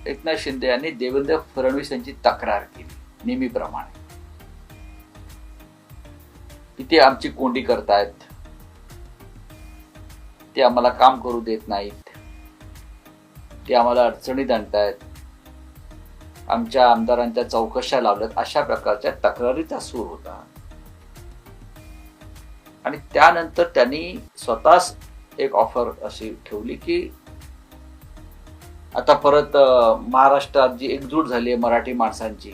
एकनाथ शिंदे यांनी देवेंद्र फडणवीस यांची तक्रार केली नेहमीप्रमाणे की ते आमची कोंडी करतायत, ते आम्हाला काम करू देत नाहीत, ते आम्हाला अडचणीत आणतायत, आमच्या आमदारांच्या चौकशा लावल्यात, अशा प्रकारच्या तक्रारीचा सूर होता. आणि त्यानंतर त्यांनी स्वतःच एक ऑफर अशी ठेवली की आता परत महाराष्ट्रात जी एकजूट झाली आहे मराठी माणसांची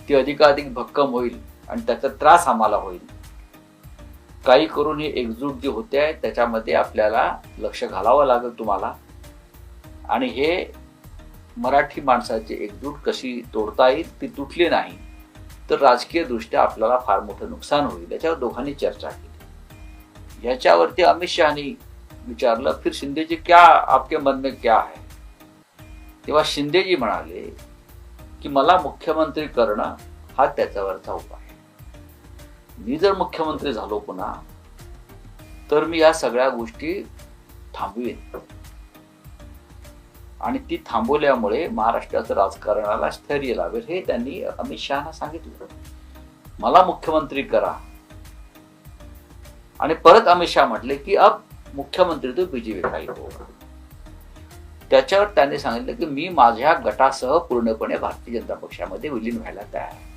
ती अधिकाधिक भक्कम होईल आणि त्याचा त्रास आम्हाला होईल. काही करून ही एकजूट जी होते आहे त्याच्यामध्ये आपल्याला लक्ष घालावं लागेल तुम्हाला, आणि हे मराठी माणसाची एकजूट कशी तोडता येईल, ती तुटली नाही तर राजकीय दृष्ट्या आपल्याला फार मोठं नुकसान होईल. याच्यावर दोघांनी चर्चा केली. याच्यावरती अमित शहानी विचारलं फिर शिंदे जी क्या आपके मन में क्या है. तेव्हा शिंदेजी म्हणाले की मला मुख्यमंत्री करणं हा त्याच्यावरचा उपाय. मी जर मुख्यमंत्री झालो पुन्हा तर मी या सगळ्या गोष्टी थांबवीन, आणि ती थांबवल्यामुळे महाराष्ट्राचं राजकारणाला स्थैर्य लावेल. हे त्यांनी अमित शहाना सांगितलं. मला मुख्यमंत्री करा. आणि परत अमित शहा म्हटले की अब मुख्यमंत्री तो बीजेपी का ही होगा. त्याच्यावर त्यांनी सांगितलं की मी माझ्या गटासह पूर्णपणे भारतीय जनता पक्षामध्ये विलीन व्हायला तयार आहे.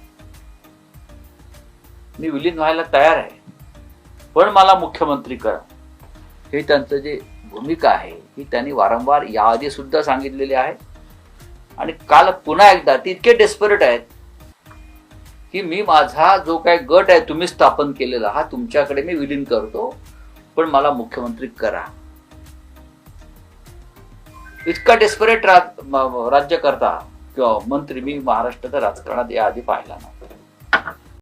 मी विलीन व्हायला तयार आहे, पण मला मुख्यमंत्री करा. हे त्यांचं जे भूमिका आहे ही त्यांनी वारंवार याआधी सुद्धा सांगितलेली आहे. आणि काल पुन्हा एकदा ते इतके डेस्परेट आहेत की मी माझा जो काही गट आहे तुम्ही स्थापन केलेला हा तुमच्याकडे मी विलीन करतो, पण मला मुख्यमंत्री करा. इतका डेस्परेट राज्यकर्ता किंवा मंत्री मी महाराष्ट्राच्या राजकारणात याआधी पाहिला नाही.